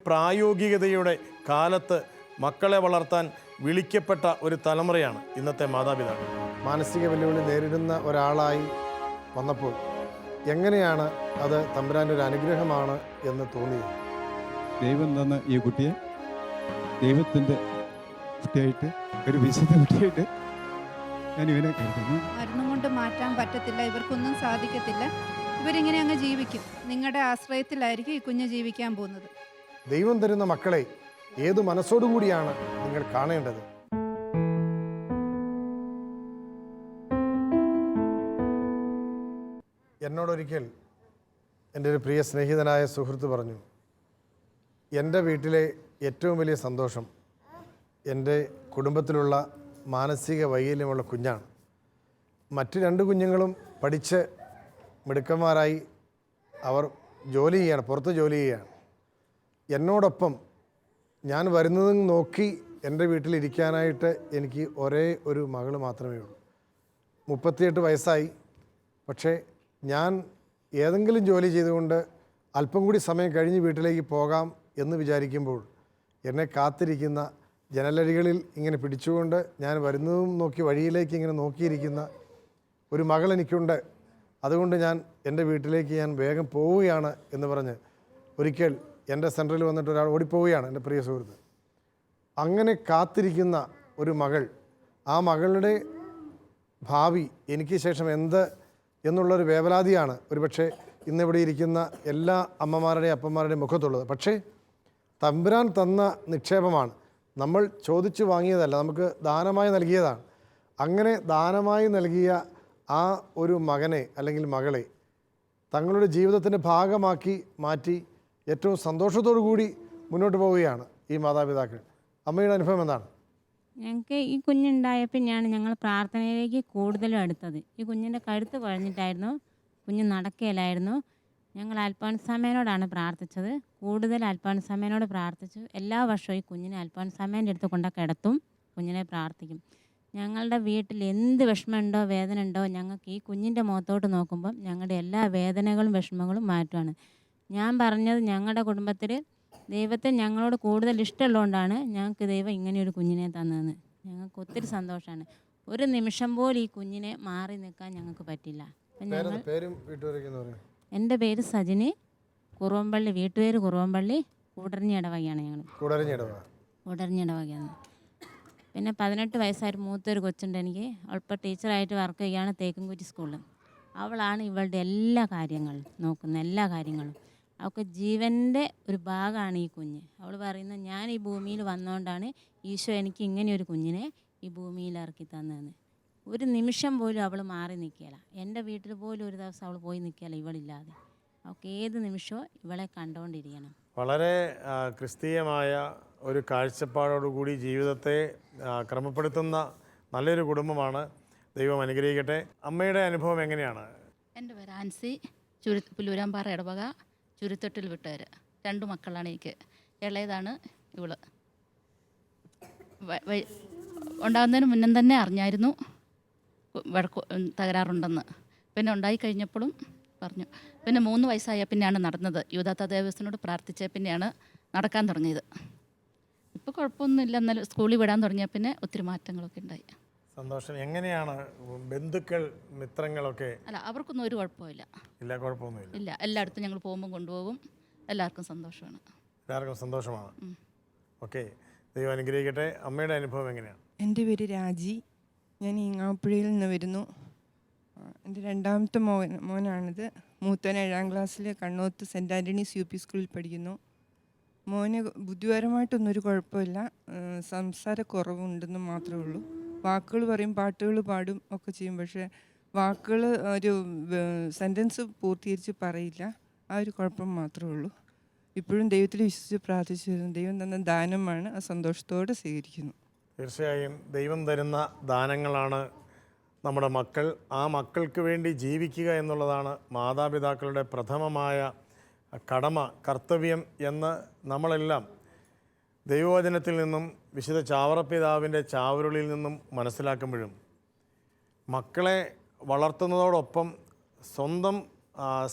പ്രായോഗികതയുടെ കാലത്ത് മക്കളെ വളർത്താൻ വിളിക്കപ്പെട്ട ഒരു തലമുറയാണ് ഇന്നത്തെ മാതാപിതാക്കൾ. മാനസിക വെല്ലുവിളി നേരിടുന്ന ഒരാളായി വന്നപ്പോൾ എങ്ങനെയാണ് അത് തമ്പുരാൻ്റെ ഒരു അനുഗ്രഹമാണ് എന്ന് തോന്നിയത്? ദൈവം തന്ന ഈ കുട്ടിയെ ദൈവത്തിൻ്റെ കുട്ടിയായിട്ട്, ഒരു വിശുദ്ധ കുട്ടിയായിട്ട് ഞാൻ ഇവനെ കരുതുന്നു. മരുന്നും കൊണ്ട് മാറ്റാൻ പറ്റത്തില്ല, ഇവർക്കൊന്നും സാധിക്കത്തില്ല, ഇവരിങ്ങനെ അങ്ങ് ജീവിക്കും. നിങ്ങളുടെ ആശ്രയത്തിലായിരിക്കും ഈ കുഞ്ഞ് ജീവിക്കാൻ പോകുന്നത്. ദൈവം തരുന്ന മക്കളെ ഏതു മനസ്സോടുകൂടിയാണ് നിങ്ങൾ കാണേണ്ടത്? എന്നോടൊരിക്കൽ എൻ്റെ ഒരു പ്രിയ സ്നേഹിതനായ സുഹൃത്ത് പറഞ്ഞു, എൻ്റെ വീട്ടിലെ ഏറ്റവും വലിയ സന്തോഷം എൻ്റെ കുടുംബത്തിലുള്ള മാനസിക വൈകല്യമുള്ള കുഞ്ഞാണ്. മറ്റ് 2 കുഞ്ഞുങ്ങളും പഠിച്ച് മിടുക്കന്മാരായി അവർ ജോലി ചെയ്യുകയാണ്, പുറത്ത് ജോലി ചെയ്യുകയാണ്. എന്നോടൊപ്പം ഞാൻ വരുന്നതും നോക്കി എൻ്റെ വീട്ടിലിരിക്കാനായിട്ട് എനിക്ക് ഒരേ ഒരു മകൾ മാത്രമേ ഉള്ളൂ. 38 വയസ്സായി. പക്ഷേ ഞാൻ ഏതെങ്കിലും ജോലി ചെയ്തുകൊണ്ട് അല്പം കൂടി സമയം കഴിഞ്ഞ് വീട്ടിലേക്ക് പോകാം എന്ന് വിചാരിക്കുമ്പോൾ എന്നെ കാത്തിരിക്കുന്ന, ജനലരികളിൽ ഇങ്ങനെ പിടിച്ചുകൊണ്ട് ഞാൻ വരുന്നതും നോക്കി വഴിയിലേക്ക് ഇങ്ങനെ നോക്കിയിരിക്കുന്ന ഒരു മകൾ എനിക്കുണ്ട്. അതുകൊണ്ട് ഞാൻ എൻ്റെ വീട്ടിലേക്ക് ഞാൻ വേഗം പോവുകയാണ് എന്ന് പറഞ്ഞ് ഒരിക്കൽ എൻ്റെ സെൻറ്ററിൽ വന്നിട്ട് ഒരാൾ ഓടിപ്പോവുകയാണ്, എൻ്റെ പ്രിയ സുഹൃത്ത്. അങ്ങനെ കാത്തിരിക്കുന്ന ഒരു മകൾ, ആ മകളുടെ ഭാവി എനിക്ക് ശേഷം എന്ത് എന്നുള്ളൊരു വേവലാതിയാണ് ഒരുപക്ഷെ ഇന്നിവിടെ ഇരിക്കുന്ന എല്ലാ അമ്മമാരുടെയും അപ്പന്മാരുടെയും മുഖത്തുള്ളത്. പക്ഷേ തമ്പുരാൻ തന്ന നിക്ഷേപമാണ്, നമ്മൾ ചോദിച്ചു വാങ്ങിയതല്ല, നമുക്ക് ദാനമായി നൽകിയതാണ്. അങ്ങനെ ദാനമായി നൽകിയ ആ ഒരു മകനെ അല്ലെങ്കിൽ മകളെ തങ്ങളുടെ ജീവിതത്തിൻ്റെ ഭാഗമാക്കി മാറ്റി ഏറ്റവും സന്തോഷത്തോടു കൂടി മുന്നോട്ട് പോവുകയാണ് ഈ മാതാപിതാക്കൾ. അമ്മയുടെ അനുഭവം എന്താണ്? ഞങ്ങൾക്ക് ഈ കുഞ്ഞുണ്ടായപ്പോഴാണ് ഞങ്ങൾ പ്രാർത്ഥനയിലേക്ക് കൂടുതലും അടുത്തത്. ഈ കുഞ്ഞിൻ്റെ കഴുത്ത് കുഴഞ്ഞിട്ടായിരുന്നു, കുഞ്ഞ് നടക്കുകയില്ലായിരുന്നു. ഞങ്ങൾ അൽഫോൻസാമ്മയോടാണ് പ്രാർത്ഥിച്ചത്. കൂടുതൽ അൽഫോൻസാമ്മയോട് പ്രാർത്ഥിച്ചു. എല്ലാ വർഷവും ഈ കുഞ്ഞിനെ അൽഫോൻസാമ്മേൻ്റെ അടുത്ത് കൊണ്ട് കിടത്തും, കുഞ്ഞിനെ പ്രാർത്ഥിക്കും. ഞങ്ങളുടെ വീട്ടിൽ എന്ത് വിഷമമുണ്ടോ വേദന ഉണ്ടോ, ഞങ്ങൾക്ക് ഈ കുഞ്ഞിൻ്റെ മുഖത്തോട്ട് നോക്കുമ്പം ഞങ്ങളുടെ എല്ലാ വേദനകളും വിഷമങ്ങളും മാറ്റുകയാണ്. ഞാൻ പറഞ്ഞത് ഞങ്ങളുടെ കുടുംബത്തിൽ ദൈവത്തെ ഞങ്ങളോട് കൂടുതൽ ഇഷ്ടമുള്ളതുകൊണ്ടാണ് ഞങ്ങൾക്ക് ദൈവം ഇങ്ങനെയൊരു കുഞ്ഞിനെ തന്നതെന്ന്. ഞങ്ങൾക്ക് ഒത്തിരി സന്തോഷമാണ്. ഒരു നിമിഷം പോലും ഈ കുഞ്ഞിനെ മാറി നിൽക്കാൻ ഞങ്ങൾക്ക് പറ്റില്ല. എൻ്റെ പേര് സജിനി, കുറുവമ്പള്ളി, വീട്ടുപേര് കുറുവമ്പള്ളി, കൂടരഞ്ഞി ഇടവകയാണ്. ഞങ്ങൾ കൂടരഞ്ഞി ഇടവകയാണ്. പിന്നെ 18 വയസ്സായിട്ട് മൂത്തൊരു കൊച്ചുണ്ട് എനിക്ക്. അവളിപ്പോൾ ടീച്ചറായിട്ട് വർക്ക് ചെയ്യുകയാണ് തേക്കുംകുറ്റി സ്കൂളിൽ. അവളാണ് ഇവളുടെ എല്ലാ കാര്യങ്ങളും നോക്കുന്നത്, എല്ലാ കാര്യങ്ങളും. അവൾക്ക് ജീവൻ്റെ ഒരു ഭാഗമാണ് ഈ കുഞ്ഞ്. അവൾ പറയുന്നത്, ഞാൻ ഈ ഭൂമിയിൽ വന്നുകൊണ്ടാണ് ഈശോ എനിക്ക് ഇങ്ങനെയൊരു കുഞ്ഞിനെ ഈ ഭൂമിയിൽ ഇറക്കി തന്നതെന്ന്. ഒരു നിമിഷം പോലും അവൾ മാറി നിൽക്കുകയില്ല. എൻ്റെ വീട്ടിൽ പോലും ഒരു ദിവസം അവൾ പോയി നിൽക്കുകയില്ല ഇവളില്ലാതെ. അവൾക്ക് ഏത് നിമിഷവും ഇവളെ കണ്ടുകൊണ്ടിരിക്കണം. വളരെ ക്രിസ്തീയമായ ഒരു കാഴ്ചപ്പാടോടുകൂടി ജീവിതത്തെ ക്രമപ്പെടുത്തുന്ന നല്ലൊരു കുടുംബമാണ്. ദൈവം അനുഗ്രഹിക്കട്ടെ. അമ്മയുടെ അനുഭവം എങ്ങനെയാണ്? എൻ്റെ പേര് ആൻസി, പുല്ലൂരാമ്പാറ ഇടവക, ചുരുത്തൊട്ടിൽ വീട്ടുകാർ. 2 മക്കളാണ് എനിക്ക്. ഇളയതാണ് ഇവള്. ഉണ്ടാകുന്നതിന് മുന്നേ തന്നെ അറിഞ്ഞായിരുന്നു തകരാറുണ്ടെന്ന്. പിന്നെ ഉണ്ടായി കഴിഞ്ഞപ്പോഴും പറഞ്ഞു. പിന്നെ 3 വയസ്സായ പിന്നെയാണ് നടന്നത്. യൂദാത്ത ദേവസ്വനോട് പ്രാർത്ഥിച്ച പിന്നെയാണ് നടക്കാൻ തുടങ്ങിയത്. ഇപ്പോൾ കുഴപ്പമൊന്നുമില്ല. എന്നാലും സ്കൂളിൽ വിടാൻ തുടങ്ങിയ പിന്നെ ഒത്തിരി മാറ്റങ്ങളൊക്കെ ഉണ്ടായി. സന്തോഷം. എങ്ങനെയാണ് ബന്ധുക്കൾ, മിത്രങ്ങളൊക്കെ? അല്ല, അവർക്കൊന്നും ഒരു കുഴപ്പമില്ല. ഇല്ല, കുഴപ്പമൊന്നുമില്ല. ഇല്ല, എല്ലായിടത്തും ഞങ്ങൾ പോകുമ്പോൾ കൊണ്ടുപോകും. എല്ലാവർക്കും സന്തോഷമാണ്. എല്ലാവർക്കും സന്തോഷമാണ്. ഓക്കെ, ദൈവം അനുഗ്രഹിക്കട്ടെ. അമ്മയുടെ അനുഭവം എങ്ങനെയാണ്? എൻ്റെ പേര് രാജി, ഞാൻ ഈങ്ങാപ്പുഴയിൽ നിന്ന് വരുന്നു. എൻ്റെ രണ്ടാമത്തെ മോനാണിത്. മൂത്തവൻ 7ാം ക്ലാസ്സിൽ കണ്ണോത്ത് സെൻറ്റ് ആൻ്റണീസ് UP സ്കൂളിൽ പഠിക്കുന്നു. മോന് ബുദ്ധിപരമായിട്ടൊന്നും കുഴപ്പമില്ല, സംസാരക്കുറവുണ്ടെന്ന് മാത്രമേ ഉള്ളൂ. വാക്കുകൾ പറയും, പാട്ടുകൾ പാടും ഒക്കെ ചെയ്യും, പക്ഷേ വാക്കുകൾ ഒരു സെൻറ്റൻസ് പൂർത്തീകരിച്ച് പറയില്ല. ആ ഒരു കുഴപ്പം മാത്രമേ ഉള്ളൂ. ഇപ്പോഴും ദൈവത്തിൽ വിശ്വസിച്ച് പ്രാർത്ഥിച്ചു വരുന്നു. ദൈവം തന്ന ദാനമാണ്, ആ സന്തോഷത്തോടെ സ്വീകരിക്കുന്നു. തീർച്ചയായും ദൈവം തരുന്ന ദാനങ്ങളാണ് നമ്മുടെ മക്കൾ. ആ മക്കൾക്ക് വേണ്ടി ജീവിക്കുക എന്നുള്ളതാണ് മാതാപിതാക്കളുടെ പ്രഥമമായ കടമ, കർത്തവ്യം എന്ന് നമ്മളെല്ലാം ദൈവവചനത്തിൽ നിന്നും വിശുദ്ധ ചാവറപ്പിതാവിൻ്റെ ചാവരുളിൽ നിന്നും മനസ്സിലാക്കുമ്പോഴും മക്കളെ വളർത്തുന്നതോടൊപ്പം സ്വന്തം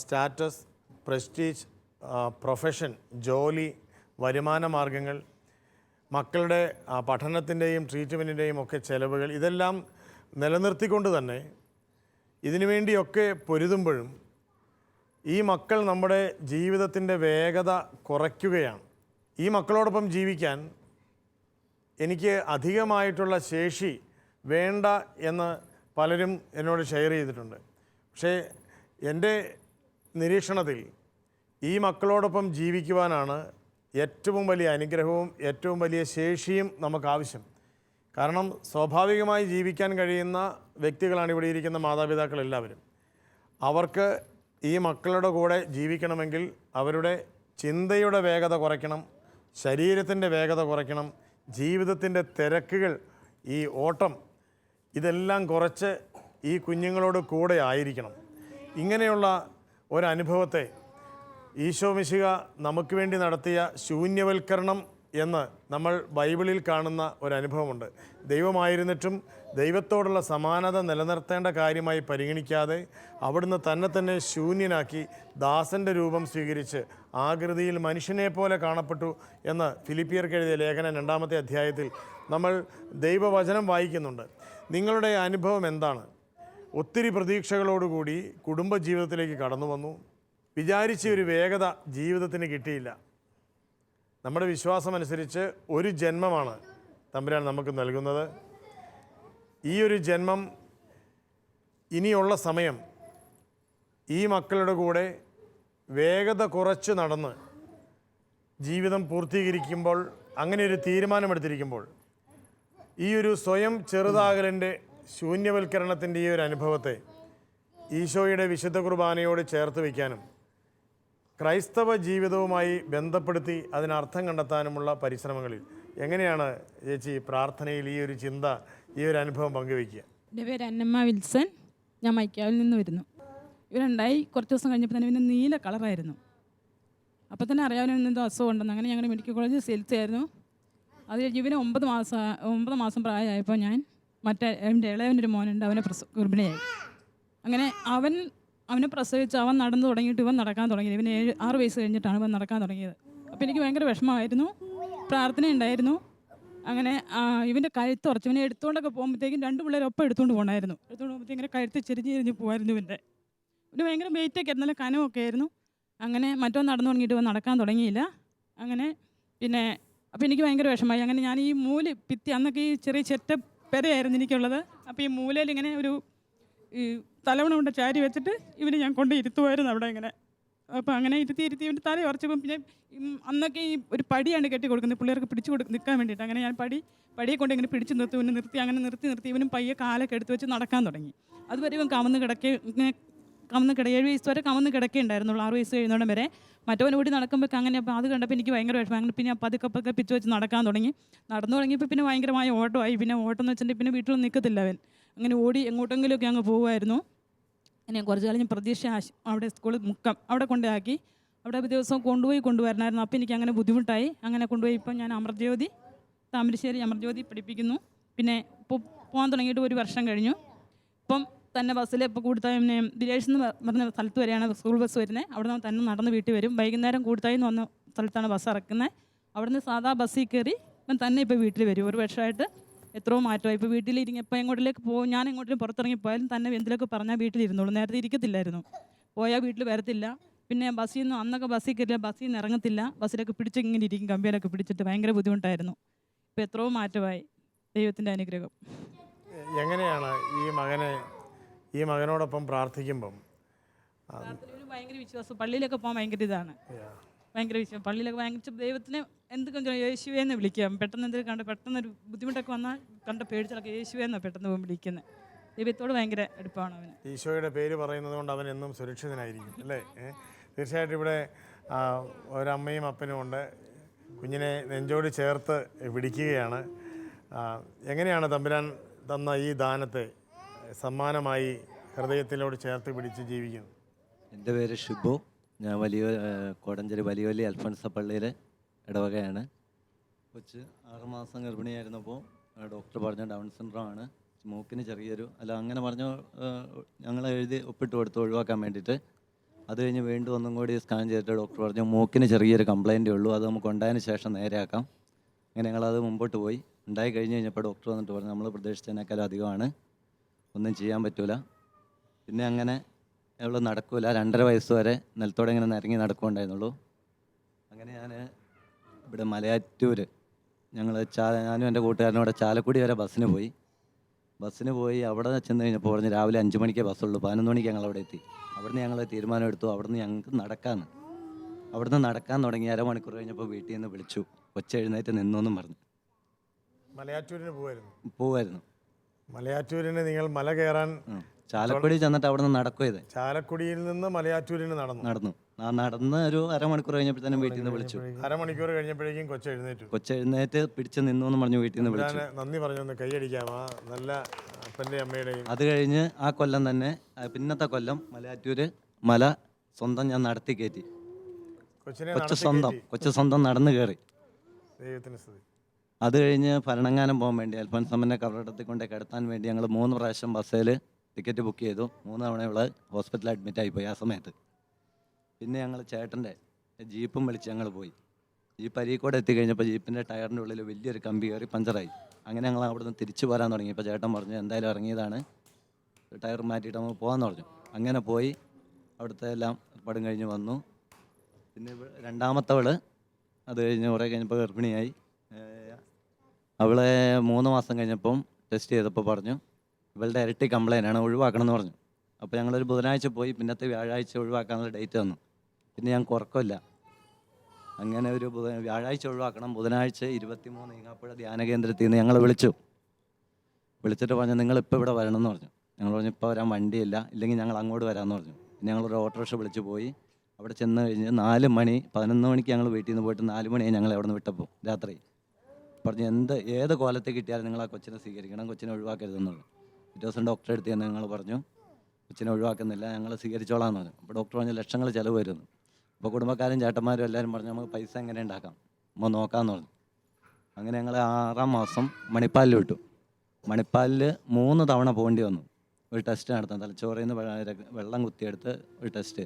സ്റ്റാറ്റസ്, പ്രസ്റ്റീജ്, പ്രൊഫഷൻ, ജോലി, വരുമാന മാർഗങ്ങൾ, മക്കളുടെ പഠനത്തിൻ്റെയും ട്രീറ്റ്മെൻറ്റിൻ്റെയും ഒക്കെ ചെലവുകൾ, ഇതെല്ലാം നിലനിർത്തിക്കൊണ്ട് തന്നെ ഇതിനു വേണ്ടിയൊക്കെ പൊരുതുമ്പോഴും ഈ മക്കൾ നമ്മുടെ ജീവിതത്തിൻ്റെ വേഗത കുറയ്ക്കുകയാണ്. ഈ മക്കളോടൊപ്പം ജീവിക്കാൻ എനിക്ക് അധികമായിട്ടുള്ള ശേഷി വേണ്ട എന്ന് പലരും എന്നോട് ഷെയർ ചെയ്തിട്ടുണ്ട്. പക്ഷേ എൻ്റെ നിരീക്ഷണത്തിൽ ഈ മക്കളോടൊപ്പം ജീവിക്കുവാനാണ് ഏറ്റവും വലിയ അനുഗ്രഹവും ഏറ്റവും വലിയ ശേഷിയും നമുക്ക് ആവശ്യം. കാരണം സ്വാഭാവികമായി ജീവിക്കാൻ കഴിയുന്ന വ്യക്തികളാണ് ഇവിടെ ഇരിക്കുന്ന മാതാപിതാക്കൾ എല്ലാവരും. അവർക്ക് ഈ മക്കളുടെ കൂടെ ജീവിക്കണമെങ്കിൽ അവരുടെ ചിന്തയുടെ വേഗത കുറയ്ക്കണം, ശരീരത്തിൻ്റെ വേഗത കുറയ്ക്കണം, ജീവിതത്തിൻ്റെ തിരക്കുകൾ, ഈ ഓട്ടം, ഇതെല്ലാം കുറച്ച് ഈ കുഞ്ഞുങ്ങളോട് കൂടെ ആയിരിക്കണം. ഇങ്ങനെയുള്ള ഒരനുഭവത്തെ ഈശോ മിശിഹ നമുക്ക് വേണ്ടി നടത്തിയ ശൂന്യവൽക്കരണം എന്ന് നമ്മൾ ബൈബിളിൽ കാണുന്ന ഒരനുഭവമുണ്ട്. ദൈവമായിരുന്നിട്ടും ദൈവത്തോടുള്ള സമാനത നിലനിർത്തേണ്ട കാര്യമായി പരിഗണിക്കാതെ അവിടുന്ന് തന്നെ ശൂന്യനാക്കി ദാസൻ്റെ രൂപം സ്വീകരിച്ച് ആകൃതിയിൽ മനുഷ്യനെ പോലെ കാണപ്പെട്ടു എന്ന് ഫിലിപ്പിയർക്ക് എഴുതിയ ലേഖനം 2-ാമത്തെ അധ്യായത്തിൽ നമ്മൾ ദൈവവചനം വായിക്കുന്നുണ്ട്. നിങ്ങളുടെ അനുഭവം എന്താണ്? ഒത്തിരി പ്രതീക്ഷകളോടുകൂടി കുടുംബജീവിതത്തിലേക്ക് കടന്നു വന്നു. വിചാരിച്ച ഒരു വേഗത ജീവിതത്തിന് കിട്ടിയില്ല. നമ്മുടെ വിശ്വാസമനുസരിച്ച് ഒരു ജന്മമാണ് തമ്പുരാൻ നമുക്ക് നൽകുന്നത്. ഈ ഒരു ജന്മം, ഇനിയുള്ള സമയം ഈ മക്കളുടെ കൂടെ വേഗത കുറച്ച് നടന്ന് ജീവിതം പൂർത്തീകരിക്കുമ്പോൾ, അങ്ങനെ ഒരു തീരുമാനമെടുത്തിരിക്കുമ്പോൾ, ഈ ഒരു സ്വയം ചെറുതാകലിൻ്റെ ശൂന്യവൽക്കരണത്തിൻ്റെ ഈ ഒരു അനുഭവത്തെ ഈശോയുടെ വിശുദ്ധ കുർബാനയോട് ചേർത്ത് വയ്ക്കാനും ക്രൈസ്തവ ജീവിതവുമായി ബന്ധപ്പെടുത്തി അതിനർത്ഥം കണ്ടെത്താനുമുള്ള പരിശ്രമങ്ങളിൽ എങ്ങനെയാണ് ചേച്ചി പ്രാർത്ഥനയിൽ ഈ ഒരു ചിന്ത, ഈ ഒരു അനുഭവം പങ്കുവയ്ക്കുക? എൻ്റെ പേര് അന്നമ്മ വിൽസൺ. ഞാൻ മൈക്കാവിൽ നിന്ന് വരുന്നു. ഇവരുണ്ടായി കുറച്ച് ദിവസം കഴിഞ്ഞപ്പോൾ തന്നെ ഇവന് നീല കളറായിരുന്നു. അപ്പോൾ തന്നെ അറിയാവുന്ന എന്തോ അസുഖം ഉണ്ടെന്ന്. അങ്ങനെ ഞങ്ങൾ മെഡിക്കൽ കോളേജിൽ ചികിത്സയായിരുന്നു. അത് കഴിഞ്ഞ് ഇവന് 9 മാസം പ്രായമായപ്പോൾ ഞാൻ എൻ്റെ ഇളയവനൊരു മോനുണ്ട്, അവനെ ഗർഭിണിയായി. അങ്ങനെ അവനെ പ്രസവിച്ച് അവൻ നടന്നു തുടങ്ങിയിട്ട് ഇവൻ നടക്കാൻ തുടങ്ങിയത്. ഇവന് 6 വയസ്സ് കഴിഞ്ഞിട്ടാണ് ഇവൻ നടക്കാൻ തുടങ്ങിയത്. അപ്പോൾ എനിക്ക് ഭയങ്കര വിഷമമായിരുന്നു, പ്രാർത്ഥനയുണ്ടായിരുന്നു. അങ്ങനെ ഇവൻ്റെ കഴുത്ത് ഉറച്ച് ഇവനെ എടുത്തുകൊണ്ടൊക്കെ പോകുമ്പോഴത്തേക്കും 2 പിള്ളേരൊപ്പം എടുത്തുകൊണ്ട് പോകണമായിരുന്നു. എടുത്തുകൊണ്ട് പോകുമ്പോഴത്തേക്കും ഇങ്ങനെ കഴുത്ത് ചെരിഞ്ഞ് പോകുമായിരുന്നു. ഇവന് ഭയങ്കര വെയിറ്റൊക്കെ ആയിരുന്നു, നല്ല കനമൊക്കെ ആയിരുന്നു. അങ്ങനെ മറ്റോ നടന്നു തുടങ്ങിയിട്ട് ഇവൻ നടക്കാൻ തുടങ്ങിയില്ല. അങ്ങനെ പിന്നെ അപ്പോൾ എനിക്ക് ഭയങ്കര വിഷമമായി. അങ്ങനെ ഞാൻ ഈ ഭിത്തി, അന്നൊക്കെ ഈ ചെറിയ ചെറ്റ പെരയായിരുന്നു എനിക്കുള്ളത്. അപ്പോൾ ഈ മൂലയിൽ ഇങ്ങനെ ഒരു തലവണ കൊണ്ട് ചാരി വെച്ചിട്ട് ഇവന് ഞാൻ കൊണ്ട് ഇരുത്തുമായിരുന്നു അവിടെ ഇങ്ങനെ. അപ്പോൾ അങ്ങനെ ഇരുത്തി ഇവൻ്റെ തല ഉറച്ചപ്പം പിന്നെ അന്നൊക്കെ ഈ ഒരു പടിയാണ് കെട്ടി കൊടുക്കുന്നത് പിള്ളേർക്ക് പിടിച്ച് നിൽക്കാൻ വേണ്ടിയിട്ട്. അങ്ങനെ ഞാൻ പടിയെ കൊണ്ട് ഇങ്ങനെ പിടിച്ച് നിർത്തി, ഇവനെ നിർത്തി ഇവനും പയ്യെ കാലൊക്കെ എടുത്ത് വെച്ച് നടക്കാൻ തുടങ്ങി. അതുവരെ ഇവൻ കമന്ന് 7 വയസ്സ് വരെ കമന്ന് കിടക്കുകയുണ്ടായിരുന്നുള്ളൂ. 6 വയസ്സ് കഴിയുന്നോടം വരെ. മറ്റവൻ ഓടി നടക്കുമ്പോൾ അങ്ങനെ. അപ്പോൾ അത് കണ്ടപ്പോൾ എനിക്ക് ഭയങ്കര വിഷമം. അങ്ങനെ പിന്നെ പതുക്കെ പിച്ച് വെച്ച് നടക്കാൻ തുടങ്ങി. നടന്നു തുടങ്ങിയപ്പോൾ പിന്നെ ഭയങ്കരമായ ഓട്ടമായി. പിന്നെ ഓട്ടം എന്ന് വെച്ചിട്ടുണ്ടെങ്കിൽ പിന്നെ വീട്ടിൽ നിൽക്കത്തില്ല അവൻ. അങ്ങനെ ഓടി എങ്ങോട്ടെങ്കിലുമൊക്കെ അങ്ങ് പോകുമായിരുന്നു. അങ്ങനെ കുറച്ച് കാലം ഞാൻ പ്രതീക്ഷ അവിടെ സ്കൂളിൽ അവിടെ കൊണ്ടാക്കി. അവിടെ ദിവസവും കൊണ്ടുവരണമായിരുന്നു. അപ്പോൾ എനിക്ക് അങ്ങനെ ബുദ്ധിമുട്ടായി. അങ്ങനെ കൊണ്ടുപോയി ഇപ്പം ഞാൻ താമരശ്ശേരി അമർജ്യോതി പഠിപ്പിക്കുന്നു. പിന്നെ ഇപ്പോൾ പോകാൻ തുടങ്ങിയിട്ട് 1 വർഷം കഴിഞ്ഞു. ഇപ്പം തന്നെ ബസ്സിൽ ഇപ്പോൾ കൂടത്തായി ദിലേഷ് എന്ന് പറഞ്ഞ സ്ഥലത്ത് വരെയാണ് സ്കൂൾ ബസ് വരുന്നത്. അവിടെ നിന്ന് തന്നെ നടന്ന് വീട്ടിൽ വരും. വൈകുന്നേരം കൂടത്തായി എന്ന് പറഞ്ഞ സ്ഥലത്താണ് ബസ് ഇറക്കുന്നത്. അവിടെ നിന്ന് സാധാ ബസ്സിൽ കയറി ഇപ്പം തന്നെ ഇപ്പോൾ വീട്ടിൽ വരും. 1 വർഷമായിട്ട് എത്രയോ മാറ്റമായി. ഇപ്പോൾ വീട്ടിലിരിക്കും. ഇപ്പോൾ എങ്ങോട്ടിലേക്ക് പോകും, ഞാൻ എങ്ങോട്ടും പുറത്തിറങ്ങി പോയാലും തന്നെ എന്തിലൊക്കെ പറഞ്ഞാൽ വീട്ടിലിരുന്നുള്ളൂ. നേരത്തെ ഇരിക്കത്തില്ലായിരുന്നു. പോയാൽ വീട്ടിൽ വരത്തില്ല. പിന്നെ അന്നൊക്കെ ബസ്സിൽ കയറില്ല, ബസ്സിൽ നിന്ന് ഇറങ്ങത്തില്ല. ബസ്സിലൊക്കെ പിടിച്ച് ഇങ്ങനെ ഇരിക്കും, കമ്പിയിലൊക്കെ പിടിച്ചിട്ട് ഭയങ്കര ബുദ്ധിമുട്ടായിരുന്നു. ഇപ്പോൾ എത്രയോ മാറ്റമായി. ദൈവത്തിൻ്റെ അനുഗ്രഹം. എങ്ങനെയാണ് ഈ മകനോടൊപ്പം പ്രാർത്ഥിക്കുമ്പം പ്രാർത്ഥനയിൽ ഭയങ്കര വിശ്വാസം, പള്ളിയിലൊക്കെ പോകാൻ ഭയങ്കര ഇതാണ്, ഭയങ്കര വിശ്വാസം. പള്ളിയിലൊക്കെ ഭയങ്കര ദൈവത്തിനെ എന്തൊക്കെ യേശുവേ എന്ന് വിളിക്കാം. പെട്ടെന്ന് എന്തെങ്കിലും കണ്ട് പെട്ടെന്നൊരു ബുദ്ധിമുട്ടൊക്കെ വന്നാൽ പെട്ടെന്ന് യേശുവേ എന്നാണ് പെട്ടെന്ന് പോകാൻ വിളിക്കുന്നത്. ദൈവത്തോട് ഭയങ്കര അടുപ്പമാണ് അവന്. ഈശോയുടെ പേര് പറയുന്നത് കൊണ്ട് അവൻ എന്നും സുരക്ഷിതനായിരിക്കും അല്ലേ? തീർച്ചയായിട്ടും ഇവിടെ ഒരമ്മയും അപ്പനും ഉണ്ട്. കുഞ്ഞിനെ നെഞ്ചോട് ചേർത്ത് പിടിക്കുകയാണ്. എങ്ങനെയാണ് തമ്പുരാൻ തന്ന ഈ ദാനത്തെ സമ്മാനമായി ഹൃദയത്തിലോട് ചേർത്ത് പിടിച്ച് ജീവിക്കുന്നത്? എൻ്റെ പേര് ഷിബു. ഞാൻ കോടഞ്ചേരി വലിയ അൽഫോൻസ പള്ളിയിലെ ഇടവകയാണ്. കൊച്ച് 6 മാസം ഗർഭിണിയായിരുന്നപ്പോൾ ഡോക്ടർ പറഞ്ഞ ഡൗൺ സിൻഡ്രോം ആണ്, മൂക്കിന് ചെറിയൊരു അങ്ങനെ പറഞ്ഞു. ഞങ്ങൾ എഴുതി ഒപ്പിട്ട് കൊടുത്ത് ഒഴിവാക്കാൻ വേണ്ടിയിട്ട്. അത് കഴിഞ്ഞ് വീണ്ടും ഒന്നും കൂടി സ്കാൻ ചെയ്തിട്ട് ഡോക്ടർ പറഞ്ഞു മൂക്കിന് ചെറിയൊരു കംപ്ലയിൻ്റേ ഉള്ളൂ, അത് നമുക്ക് ഉണ്ടായതിന് ശേഷം നേരെയാക്കാം. അങ്ങനെ ഞങ്ങളത് മുമ്പോട്ട് പോയി. ഉണ്ടായി കഴിഞ്ഞപ്പോൾ ഡോക്ടർ വന്നിട്ട് പറഞ്ഞു നമ്മൾ പ്രതീക്ഷിച്ചതിനേക്കാളും അധികമാണ്, ഒന്നും ചെയ്യാൻ പറ്റില്ല. പിന്നെ അങ്ങനെ അവൾ നടക്കില്ല. 2.5 വയസ്സ് വരെ നിലത്തോടെ ഇങ്ങനെ നിരങ്ങി നടക്കുകയുണ്ടായിരുന്നുള്ളൂ. അങ്ങനെ ഞാൻ ഇവിടെ മലയാറ്റൂർ ഞാനും എൻ്റെ കൂട്ടുകാരനോടെ ചാലക്കുടി വരെ ബസ്സിന് പോയി. അവിടെ ചെന്ന് കഴിഞ്ഞപ്പോൾ പറഞ്ഞ് രാവിലെ 5 മണിക്കേ ബസ്സുള്ളൂ. 11 മണിക്ക് ഞങ്ങൾ അവിടെ എത്തി. അവിടുന്ന് ഞങ്ങൾ തീരുമാനം എടുത്തു അവിടുന്ന് ഞങ്ങൾക്ക് അവിടുന്ന് നടക്കാൻ തുടങ്ങി. 1/2 മണിക്കൂർ കഴിഞ്ഞപ്പോൾ വീട്ടിൽ നിന്ന് വിളിച്ചു, കൊച്ചെഴുന്നേറ്റ് നിന്നോന്നും പറഞ്ഞു. മലയാറ്റൂരിന് പോവായിരുന്നു. മലയാറ്റൂരിന് നിങ്ങൾ മല കയറാൻ ചാലക്കുടി ചെന്നിട്ട് അവിടെ നിന്ന് നടക്കുകയത്. ചാലക്കുടിയിൽ നിന്ന് മലയാറ്റൂരിന് നടന്ന് ഒരു 1/2 മണിക്കൂർ കഴിഞ്ഞപ്പോഴത്തേനും വീട്ടിൽ നിന്ന് വിളിച്ചു. 1/2 മണിക്കൂർ കഴിഞ്ഞപ്പോഴേക്കും കൊച്ചെഴുന്നേറ്റ് പിടിച്ച് നിന്നു എന്ന് പറഞ്ഞു വീട്ടിൽ നിന്ന് വിളിച്ചു. നന്ദി പറഞ്ഞൊന്ന് കൈയടിക്കാം ആ നല്ല അപ്പൻ്റെ അമ്മയുടെയും. അത് കഴിഞ്ഞ് ആ കൊല്ലം തന്നെ പിന്നത്തെ കൊല്ലം മലയാറ്റൂര് മല സ്വന്തം ഞാൻ നടത്തി കയറ്റി. കൊച്ചു സ്വന്തം നടന്നു കയറി. ദൈവത്തിന് സ്തുതി. അത് കഴിഞ്ഞ് ഭരണങ്ങാനം പോകാൻ വേണ്ടി അൽഫോൻസാമ്മനെ കബറിടത്തിൽ കൊണ്ട് കിടത്താൻ വേണ്ടി ഞങ്ങൾ 3 പ്രാവശ്യം ബസ്സിൽ ടിക്കറ്റ് ബുക്ക് ചെയ്തു. 3 തവണ ഇവള് ഹോസ്പിറ്റലിൽ അഡ്മിറ്റ് ആയിപ്പോയി ആ സമയത്ത്. പിന്നെ ഞങ്ങൾ ചേട്ടൻ്റെ ജീപ്പും വിളിച്ച് ഞങ്ങൾ പോയി. ജീപ്പ് അരീക്കോട് എത്തിക്കഴിഞ്ഞപ്പോൾ ജീപ്പിൻ്റെ ടയറിൻ്റെ ഉള്ളിൽ വലിയൊരു കമ്പി കയറി പഞ്ചറായി. അങ്ങനെ ഞങ്ങൾ അവിടുന്ന് തിരിച്ചു പോരാൻ തുടങ്ങി. ഇപ്പോൾ ചേട്ടൻ പറഞ്ഞു എന്തായാലും ഇറങ്ങിയതാണ്, ടയർ മാറ്റിയിട്ട് നമുക്ക് പോകാമെന്ന് പറഞ്ഞു. അങ്ങനെ പോയി അവിടുത്തെ എല്ലാം പടം കഴിഞ്ഞ് വന്നു. പിന്നെ രണ്ടാമത്തവൾ അത് കഴിഞ്ഞ് കുറേ കഴിഞ്ഞപ്പോൾ ഗർഭിണിയായി. അവളെ 3 മാസം കഴിഞ്ഞപ്പം ടെസ്റ്റ് ചെയ്തപ്പോൾ പറഞ്ഞു ഇവളുടെ ഇരട്ടി കംപ്ലൈൻ്റ് ആണ്, ഒഴിവാക്കണം എന്ന് പറഞ്ഞു. അപ്പോൾ ഞങ്ങളൊരു ബുധനാഴ്ച പോയി, പിന്നത്തെ വ്യാഴാഴ്ച ഒഴിവാക്കാനുള്ള ഡേറ്റ് തന്നു. പിന്നെ ഞങ്ങൾക്ക് ഉറക്കമില്ല. അങ്ങനെ ഒരു വ്യാഴാഴ്ച ഒഴിവാക്കണം. ബുധനാഴ്ച 23 ഈങ്ങാപ്പുഴ ധ്യാന കേന്ദ്രത്തിൽ നിന്ന് ഞങ്ങൾ വിളിച്ചിട്ട് പറഞ്ഞു നിങ്ങളിപ്പോൾ ഇവിടെ വരണം എന്ന് പറഞ്ഞു. ഞങ്ങൾ പറഞ്ഞു ഇപ്പോൾ വരാൻ വണ്ടിയില്ല, ഇല്ലെങ്കിൽ ഞങ്ങൾ അങ്ങോട്ട് വരാമെന്ന് പറഞ്ഞു. പിന്നെ ഞങ്ങളൊരു ഓട്ടോറിക്ഷ വിളിച്ച് പോയി. അവിടെ ചെന്ന് കഴിഞ്ഞ് 4 മണി 11 മണിക്ക് ഞങ്ങൾ വീട്ടിൽ നിന്ന് പോയിട്ട് 4 മണിയായി ഞങ്ങൾ അവിടെ നിന്ന് വിട്ടപ്പോൾ രാത്രി. പറഞ്ഞു ഏത് കോലത്തിൽ കിട്ടിയാലും നിങ്ങൾ ആ കൊച്ചിനെ സ്വീകരിക്കണം, കൊച്ചിനെ ഒഴിവാക്കരുതെന്നുള്ളു. പിറ്റേ ദിവസം ഡോക്ടറെ അടുത്ത് തന്നെ ഞങ്ങൾ പറഞ്ഞു കൊച്ചിനെ ഒഴിവാക്കുന്നില്ല, ഞങ്ങൾ സ്വീകരിച്ചോളാമെന്ന് പറഞ്ഞു. അപ്പോൾ ഡോക്ടർ പറഞ്ഞു ലക്ഷങ്ങൾ ചിലവ് വരുന്നു. അപ്പോൾ കുടുംബക്കാരും ചേട്ടന്മാരും എല്ലാവരും പറഞ്ഞു നമുക്ക് പൈസ എങ്ങനെ ഉണ്ടാക്കാം, നമ്മൾ നോക്കാമെന്ന് പറഞ്ഞു. അങ്ങനെ ഞങ്ങൾ 6-ാം മാസം മണിപ്പാലിൽ വിട്ടു. മണിപ്പാലിൽ 3 തവണ പോകേണ്ടി വന്നു. ഒരു ടെസ്റ്റ് നടത്താൻ തലച്ചോറിൽ നിന്ന് വെള്ളം കുത്തിയെടുത്ത് ഒരു ടെസ്റ്റ്.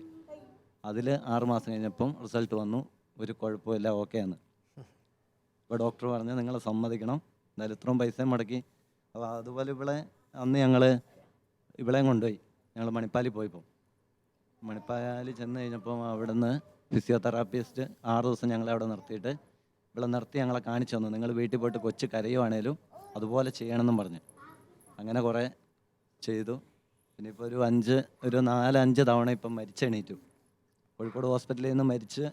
അതിൽ 6 മാസം കഴിഞ്ഞപ്പം റിസൾട്ട് വന്നു, ഒരു കുഴപ്പമില്ല, ഓക്കെയാണ്. അപ്പോൾ ഡോക്ടർ പറഞ്ഞു നിങ്ങൾ സമ്മതിക്കണം, എന്തായാലും ഇത്രയും പൈസയും മുടക്കി. അപ്പോൾ അതുപോലെ അന്ന് ഞങ്ങൾ ഇവളെയും കൊണ്ടുപോയി. ഞങ്ങൾ മണിപ്പാലിൽ പോയപ്പോൾ മണിപ്പാലിൽ ചെന്ന് കഴിഞ്ഞപ്പം അവിടെ നിന്ന് ഫിസിയോതെറാപ്പിസ്റ്റ് 6 ദിവസം ഞങ്ങളെ അവിടെ നിർത്തിയിട്ട് ഇവിടെ നിർത്തി ഞങ്ങളെ കാണിച്ചു തന്നു, നിങ്ങൾ വീട്ടിൽ പോയിട്ട് കൊച്ചു കരയുവാണേലും അതുപോലെ ചെയ്യണമെന്നും പറഞ്ഞു. അങ്ങനെ കുറേ ചെയ്തു. പിന്നെ ഇപ്പോൾ ഒരു 4-5 തവണ ഇപ്പം മരിച്ചെണീറ്റു. കോഴിക്കോട് ഹോസ്പിറ്റലിൽ നിന്ന് മരിച്ച്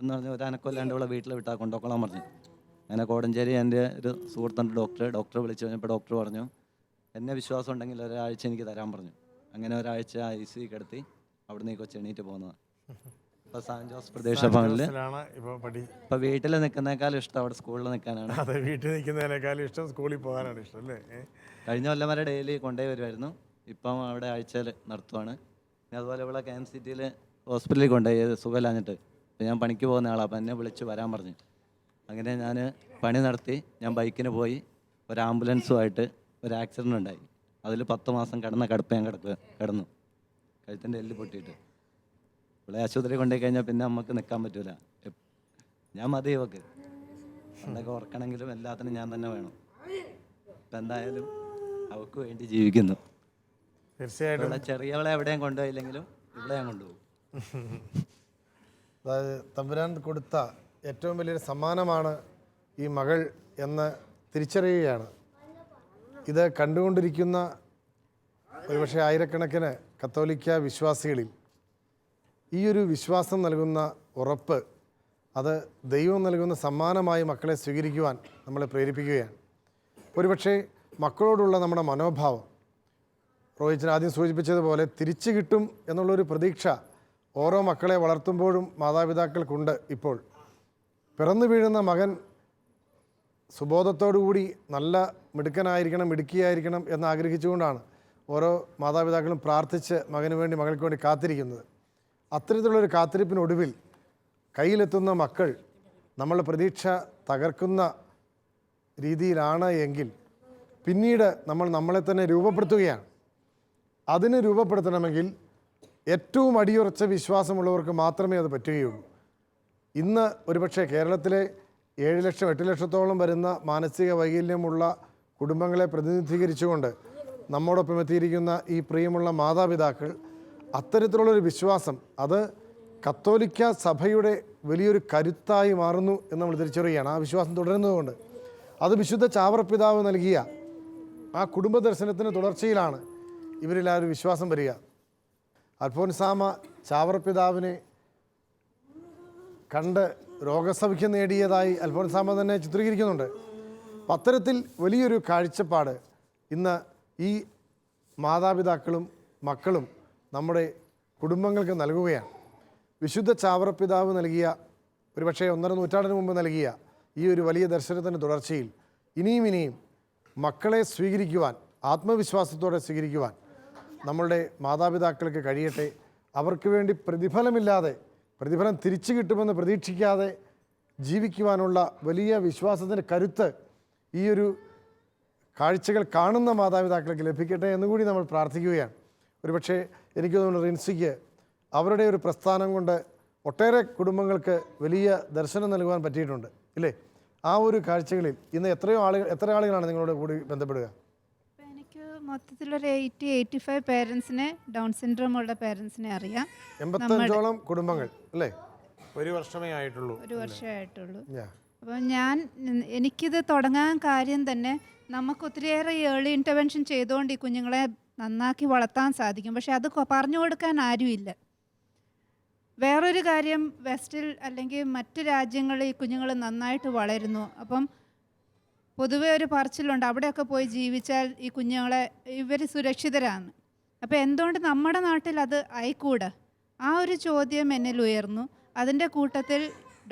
എന്ന് പറഞ്ഞാൽ ഒരു അനക്കമില്ലാണ്ട് ഇവിടെ വീട്ടിൽ വിട്ടാൽ കൊണ്ടുപോക്കോളാൻ പറഞ്ഞു. അങ്ങനെ കോടഞ്ചേരി എൻ്റെ ഒരു സുഹൃത്തുണ്ട് ഡോക്ടറെ വിളിച്ചു കഴിഞ്ഞപ്പോൾ ഡോക്ടർ പറഞ്ഞു എന്നെ വിശ്വാസം ഉണ്ടെങ്കിൽ ഒരാഴ്ച എനിക്ക് തരാൻ പറഞ്ഞു. അങ്ങനെ ഒരാഴ്ച ICU കിടത്തി അവിടുന്ന് ഈ കൊച്ചു എണീറ്റ് പോകുന്നതാണ്. ഇപ്പോൾ സാൻ ജോസ് പ്രദേശ ഭവനിൽ ഇപ്പോൾ വീട്ടിൽ നിൽക്കുന്നതിനേക്കാളും ഇഷ്ടം അവിടെ സ്കൂളിൽ നിൽക്കാനാണ്. അതെ, വീട്ടിൽ നിൽക്കുന്നതിനേക്കാളും ഇഷ്ടം സ്കൂളിൽ പോകാനാണ് ഇഷ്ടം അല്ലേ? കഴിഞ്ഞ കൊല്ലം വരെ ഡെയിലി കൊണ്ടുപോയി വരുമായിരുന്നു. ഇപ്പം അവിടെ ആഴ്ചയിൽ നടത്തുവാണ്. പിന്നെ അതുപോലെ ഇവിടെ KMCTയിൽ ഹോസ്പിറ്റലിൽ കൊണ്ടുപോയി സുഖമില്ലാഞ്ഞിട്ട്. അപ്പോൾ ഞാൻ പണിക്ക് പോകുന്ന ആളാണ്. അപ്പം എന്നെ വിളിച്ച് വരാൻ പറഞ്ഞു. അങ്ങനെ ഞാൻ പണി നടത്തി. ഞാൻ ബൈക്കിന് പോയി. ഒരു ആംബുലൻസുമായിട്ട് ഒരു ആക്സിഡൻ്റ് ഉണ്ടായി. അതിൽ 10 മാസം കിടന്ന കിടപ്പ് ഞാൻ കിടന്നു, കഴുത്തിൻ്റെ എല്ല് പൊട്ടിയിട്ട്. ഇവിടെ ആശുപത്രി കൊണ്ടുപോയി കഴിഞ്ഞാൽ പിന്നെ നമുക്ക് നിൽക്കാൻ പറ്റില്ല. ഞാൻ മതി ഇവക്ക് അതൊക്കെ ഓർക്കണമെങ്കിലും എല്ലാത്തിനും ഞാൻ തന്നെ വേണം. ഇപ്പം എന്തായാലും അവൾക്ക് വേണ്ടി ജീവിക്കുന്നു. തീർച്ചയായിട്ടും ചെറിയവളെ എവിടെയും കൊണ്ടുപോയില്ലെങ്കിലും ഇവിടെ ഞാൻ കൊണ്ടുപോകും. അതായത് തമ്പുരാൻ കൊടുത്ത ഏറ്റവും വലിയൊരു സമ്മാനമാണ് ഈ മകൾ എന്ന് തിരിച്ചറിയുകയാണ് ഇത് കണ്ടുകൊണ്ടിരിക്കുന്ന ഒരുപക്ഷെ ആയിരക്കണക്കിന് കത്തോലിക്ക വിശ്വാസികളിൽ ഈ ഒരു വിശ്വാസം നൽകുന്ന ഉറപ്പ്, അത് ദൈവം നൽകുന്ന സമ്മാനമായി മക്കളെ സ്വീകരിക്കുവാൻ നമ്മളെ പ്രേരിപ്പിക്കുകയാണ്. ഒരുപക്ഷെ മക്കളോടുള്ള നമ്മുടെ മനോഭാവം, റോഹിച്ചൻ ആദ്യം സൂചിപ്പിച്ചതുപോലെ തിരിച്ചു കിട്ടും എന്നുള്ളൊരു പ്രതീക്ഷ ഓരോ മക്കളെ വളർത്തുമ്പോഴും മാതാപിതാക്കൾക്കുണ്ട്. ഇപ്പോൾ പിറന്നു വീഴുന്ന മകൻ സുബോധത്തോടുകൂടി നല്ല മിടുക്കനായിരിക്കണം, മിടുക്കിയായിരിക്കണം എന്ന് ആഗ്രഹിച്ചുകൊണ്ടാണ് ഓരോ മാതാപിതാക്കളും പ്രാർത്ഥിച്ച് മകന് വേണ്ടി, മകൾക്ക് വേണ്ടി കാത്തിരിക്കുന്നത്. അത്തരത്തിലുള്ളൊരു കാത്തിരിപ്പിനൊടുവിൽ കയ്യിലെത്തുന്ന മക്കൾ നമ്മളുടെ പ്രതീക്ഷ തകർക്കുന്ന രീതിയിലാണ് എങ്കിൽ പിന്നീട് നമ്മൾ നമ്മളെ തന്നെ രൂപപ്പെടുത്തുകയാണ്. അതിന് രൂപപ്പെടുത്തണമെങ്കിൽ ഏറ്റവും അടിയുറച്ച വിശ്വാസമുള്ളവർക്ക് മാത്രമേ അത് പറ്റുകയുള്ളൂ. ഇന്ന് ഒരുപക്ഷെ കേരളത്തിലെ 7 ലക്ഷം 8 ലക്ഷത്തോളം വരുന്ന മാനസിക വൈകല്യമുള്ള കുടുംബങ്ങളെ പ്രതിനിധീകരിച്ചുകൊണ്ട് നമ്മോടൊപ്പം എത്തിയിരിക്കുന്ന ഈ പ്രിയമുള്ള മാതാപിതാക്കൾ അത്തരത്തിലുള്ളൊരു വിശ്വാസം, അത് കത്തോലിക്ക സഭയുടെ വലിയൊരു കരുത്തായി മാറുന്നു എന്ന് നമ്മൾ തിരിച്ചറിയുകയാണ്. ആ വിശ്വാസം തുടരുന്നതുകൊണ്ട് അത് വിശുദ്ധ ചാവറപ്പിതാവ് നൽകിയ ആ കുടുംബ ദർശനത്തിന് തുടർച്ചയിലാണ് ഇവരിൽ ആ ഒരു വിശ്വാസം വരിക. അൽഫോൻസാമ ചാവറപ്പിതാവിനെ കണ്ട് രോഗസൗഖ്യം നേടിയതായി അൽഫോൻസാമ തന്നെ ചിത്രീകരിക്കുന്നുണ്ട്. അപ്പം അത്തരത്തിൽ വലിയൊരു കാഴ്ചപ്പാട് ഇന്ന് ഈ മാതാപിതാക്കളും മക്കളും നമ്മുടെ കുടുംബങ്ങൾക്ക് നൽകുകയാണ്. വിശുദ്ധ ചാവറപ്പിതാവ് നൽകിയ, ഒരുപക്ഷെ 1.5 നൂറ്റാണ്ടിന് മുമ്പ് നൽകിയ ഈ ഒരു വലിയ ദർശനത്തിൻ്റെ തുടർച്ചയിൽ ഇനിയും മക്കളെ സ്വീകരിക്കുവാൻ, ആത്മവിശ്വാസത്തോടെ സ്വീകരിക്കുവാൻ നമ്മളുടെ മാതാപിതാക്കൾക്ക് കഴിയട്ടെ. അവർക്ക് വേണ്ടി പ്രതിഫലമില്ലാതെ, പ്രതിഫലം തിരിച്ചു കിട്ടുമെന്ന് പ്രതീക്ഷിക്കാതെ ജീവിക്കുവാനുള്ള വലിയ വിശ്വാസത്തിൻ്റെ കരുത്ത് ഈ ഒരു കാഴ്ചകൾ കാണുന്ന മാതാപിതാക്കൾക്ക് ലഭിക്കട്ടെ എന്നുകൂടി നമ്മൾ പ്രാർത്ഥിക്കുകയാണ്. ഒരുപക്ഷെ എനിക്ക് തോന്നുന്നു റിൻസിക്ക് അവരുടെ ഒരു പ്രസ്ഥാനം കൊണ്ട് ഒട്ടേറെ കുടുംബങ്ങൾക്ക് വലിയ ദർശനം നൽകുവാൻ പറ്റിയിട്ടുണ്ട്, ഇല്ലേ? ആ ഒരു കാഴ്ചകളിൽ ഇന്ന് എത്ര ആളുകളാണ് നിങ്ങളോട് കൂടി ബന്ധപ്പെടുക? എനിക്ക് മൊത്തത്തിലൊരു 80-85 പേരൻസിനെ, ഡൗൺ സിൻഡ്രോം ഉള്ള പേരൻസിനെ അറിയാം. 85ഓളം കുടുംബങ്ങൾ, അല്ലേ? ഒരു വർഷമേ ആയിട്ടുള്ളൂ. ഒരു വർഷമായിട്ടുള്ളൂ. അപ്പം എനിക്കിത് തുടങ്ങാൻ കാര്യം തന്നെ, നമുക്ക് ഒത്തിരിയേറെ ഏർലി ഇൻ്റർവെൻഷൻ ചെയ്തുകൊണ്ട് ഈ കുഞ്ഞുങ്ങളെ നന്നാക്കി വളർത്താൻ സാധിക്കും. പക്ഷെ അത് പറഞ്ഞു കൊടുക്കാൻ ആരുമില്ല. വേറൊരു കാര്യം, വെസ്റ്റിൽ അല്ലെങ്കിൽ മറ്റ് രാജ്യങ്ങളിൽ ഈ കുഞ്ഞുങ്ങൾ നന്നായിട്ട് വളരുന്നു. അപ്പം പൊതുവെ ഒരു പറച്ചിലുണ്ട്, അവിടെയൊക്കെ പോയി ജീവിച്ചാൽ ഈ കുഞ്ഞുങ്ങളെ ഇവർ സുരക്ഷിതരാണ്. അപ്പോൾ എന്തുകൊണ്ട് നമ്മുടെ നാട്ടിൽ അത് ആയിക്കൂടാ? ആ ഒരു ചോദ്യം എന്നിൽ ഉയർന്നു. അതിൻ്റെ കൂട്ടത്തിൽ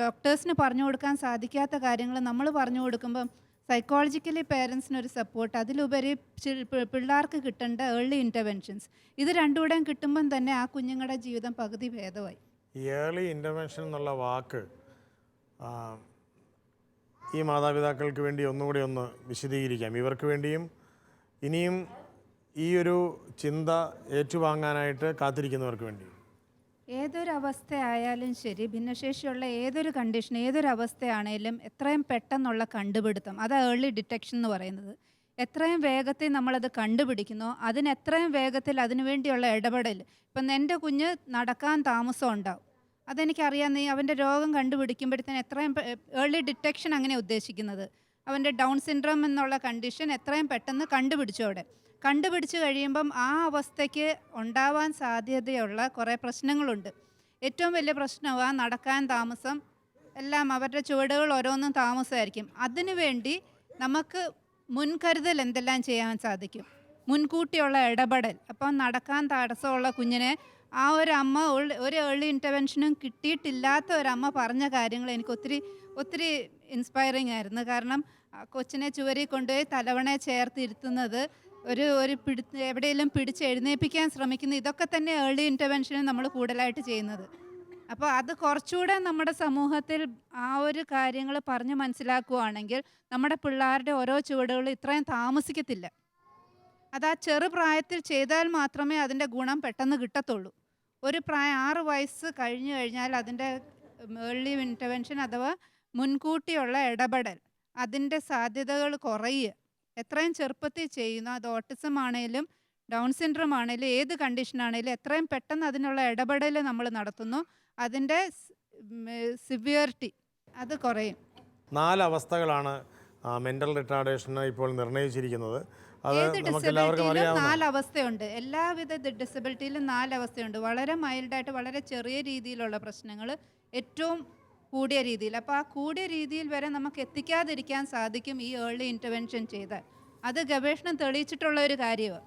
ഡോക്ടേഴ്സിന് പറഞ്ഞു കൊടുക്കാൻ സാധിക്കാത്ത കാര്യങ്ങൾ നമ്മൾ പറഞ്ഞു കൊടുക്കുമ്പം സൈക്കോളജിക്കലി പേരൻസിനൊരു സപ്പോർട്ട്, അതിലുപരി പിള്ളേർക്ക് കിട്ടേണ്ട ഏർലി ഇൻ്റർവെൻഷൻസ്, ഇത് രണ്ടുകൂടെയും കിട്ടുമ്പം തന്നെ ആ കുഞ്ഞുങ്ങളുടെ ജീവിതം പകുതി ഭേദമായി. ഈ ഏർലി ഇൻ്റർവെൻഷൻ എന്നുള്ള വാക്ക് ഈ മാതാപിതാക്കൾക്ക് വേണ്ടി ഒന്നുകൂടി ഒന്ന് വിശദീകരിക്കാം. ഇവർക്ക് വേണ്ടിയും ഇനിയും ഈ ഒരു ചിന്ത ഏറ്റുവാങ്ങാനായിട്ട് കാത്തിരിക്കുന്നവർക്ക് വേണ്ടി. ഏതൊരവസ്ഥയായാലും ശരി, ഭിന്നശേഷിയുള്ള ഏതൊരു കണ്ടീഷൻ, ഏതൊരവസ്ഥയാണേലും എത്രയും പെട്ടെന്നുള്ള കണ്ടുപിടുത്തം, അത് ഏർലി ഡിറ്റക്ഷൻ എന്ന് പറയുന്നത്. എത്രയും വേഗത്തിൽ നമ്മളത് കണ്ടുപിടിക്കുന്നോ അതിന് എത്രയും വേഗത്തിൽ അതിനുവേണ്ടിയുള്ള ഇടപെടൽ. ഇപ്പം എൻ്റെ കുഞ്ഞ് നടക്കാൻ താമസം ഉണ്ടാവും, അതെനിക്കറിയാം. അവൻ്റെ രോഗം കണ്ടുപിടിക്കുമ്പോഴത്തേന് എത്രയും ഏർലി ഡിറ്റക്ഷൻ അങ്ങനെ ഉദ്ദേശിക്കുന്നത്, അവൻ്റെ ഡൗൺ സിൻഡ്രോം എന്നുള്ള കണ്ടീഷൻ എത്രയും പെട്ടെന്ന് കണ്ടുപിടിച്ചോടെ. കണ്ടുപിടിച്ച് കഴിയുമ്പം ആ അവസ്ഥയ്ക്ക് ഉണ്ടാവാൻ സാധ്യതയുള്ള കുറേ പ്രശ്നങ്ങളുണ്ട്. ഏറ്റവും വലിയ പ്രശ്നമാണ് നടക്കാൻ താമസം, എല്ലാം അവരുടെ ചുവടുകൾ ഓരോന്നും താമസമായിരിക്കും. അതിനുവേണ്ടി നമുക്ക് മുൻകരുതൽ എന്തെല്ലാം ചെയ്യാൻ സാധിക്കും? മുൻകൂട്ടിയുള്ള ഇടപെടൽ. അപ്പം നടക്കാൻ തടസ്സമുള്ള കുഞ്ഞിനെ ആ ഒരു അമ്മ, ഒരു ഏർലി ഇൻ്റർവെൻഷനും കിട്ടിയിട്ടില്ലാത്ത ഒരമ്മ പറഞ്ഞ കാര്യങ്ങൾ എനിക്ക് ഒത്തിരി ഇൻസ്പയറിങ് ആയിരുന്നു. കാരണം കൊച്ചിനെ ചുവരിൽ കൊണ്ടുപോയി തലവണയെ ചേർത്തിരുത്തുന്നത്, എവിടെയെങ്കിലും പിടിച്ച് എഴുന്നേൽപ്പിക്കാൻ ശ്രമിക്കുന്ന, ഇതൊക്കെ തന്നെ ഏർലി ഇൻ്റർവെൻഷനും നമ്മൾ കൂടുതലായിട്ട് ചെയ്യുന്നത്. അപ്പോൾ അത് കുറച്ചുകൂടെ നമ്മുടെ സമൂഹത്തിൽ ആ ഒരു കാര്യങ്ങൾ പറഞ്ഞ് മനസ്സിലാക്കുകയാണെങ്കിൽ നമ്മുടെ പിള്ളേരുടെ ഓരോ ചുവടുകളും ഇത്രയും താമസിക്കത്തില്ല. അത് ആ ചെറുപ്രായത്തിൽ ചെയ്താൽ മാത്രമേ അതിൻ്റെ ഗുണം പെട്ടെന്ന് കിട്ടത്തുള്ളൂ. ഒരു 6 വയസ്സ് കഴിഞ്ഞു കഴിഞ്ഞാൽ അതിൻ്റെ ഏർലി ഇൻ്റർവെൻഷൻ അഥവാ മുൻകൂട്ടിയുള്ള ഇടപെടൽ, അതിൻ്റെ സാധ്യതകൾ കുറയുക. എത്രയും ചെറുപ്പത്തിൽ ചെയ്യുന്നു, അത് ഓട്ടിസം ആണെങ്കിലും ഡൗൺ സിൻഡ്രോം ആണെങ്കിലും ഏത് കണ്ടീഷനാണെങ്കിലും എത്രയും പെട്ടെന്ന് അതിനുള്ള ഇടപെടൽ നമ്മൾ നടത്തുന്നു, അതിൻ്റെ സിവിയറിറ്റി അത് കുറയും. 4 അവസ്ഥകളാണ് മെൻ്റൽ റിട്ടാർഡേഷന് ഇപ്പോൾ നിർണ്ണയിച്ചിരിക്കുന്നത്. അത് ഏത് നമുക്ക് എല്ലാവർക്കും ഡിസബിലിറ്റിയിലും അറിയാവുന്ന 4 അവസ്ഥയുണ്ട്. എല്ലാവിധ ഡിസബിലിറ്റിയിലും 4 അവസ്ഥയുണ്ട്. വളരെ മൈൽഡായിട്ട് വളരെ ചെറിയ രീതിയിലുള്ള പ്രശ്നങ്ങൾ, ഏറ്റവും കൂടിയ രീതിയിൽ. അപ്പോൾ ആ കൂടിയ രീതിയിൽ വരെ നമുക്ക് എത്തിക്കാതിരിക്കാൻ സാധിക്കും ഈ ഏർലി ഇൻ്റർവെൻഷൻ ചെയ്താൽ. അത് ഗവേഷണം തെളിയിച്ചിട്ടുള്ള ഒരു കാര്യമാണ്.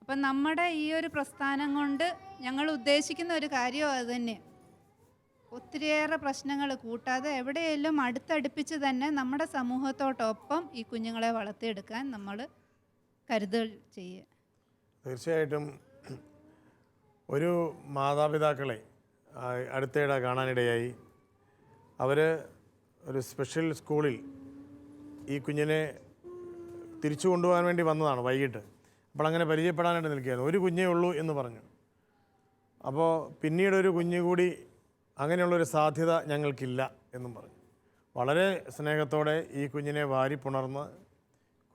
അപ്പം നമ്മുടെ ഈ ഒരു പ്രസ്ഥാനം കൊണ്ട് ഞങ്ങൾ ഉദ്ദേശിക്കുന്ന ഒരു കാര്യം അത് തന്നെ. ഒത്തിരിയേറെ പ്രശ്നങ്ങൾ കൂട്ടാതെ എവിടെയെല്ലാം അടുത്തടുപ്പിച്ച് തന്നെ നമ്മുടെ സമൂഹത്തോടൊപ്പം ഈ കുഞ്ഞുങ്ങളെ വളർത്തിയെടുക്കാൻ നമ്മൾ കരുതൽ ചെയ്യുക. തീർച്ചയായിട്ടും ഒരു മാതാപിതാക്കളെ അടുത്തിടെ കാണാനിടയായി. അവർ ഒരു സ്പെഷ്യൽ സ്കൂളിൽ ഈ കുഞ്ഞിനെ തിരിച്ചു കൊണ്ടുപോകാൻ വേണ്ടി വന്നതാണ് വൈകിട്ട്. അപ്പോൾ അങ്ങനെ പരിചയപ്പെടാനായിട്ട് നിൽക്കുകയായിരുന്നു. ഒരു കുഞ്ഞേ ഉള്ളൂ എന്ന് പറഞ്ഞു. അപ്പോൾ പിന്നീട് ഒരു കുഞ്ഞു കൂടി അങ്ങനെയുള്ളൊരു സാധ്യത ഞങ്ങൾക്കില്ല എന്നും പറഞ്ഞു. വളരെ സ്നേഹത്തോടെ ഈ കുഞ്ഞിനെ വാരി പുണർന്ന്,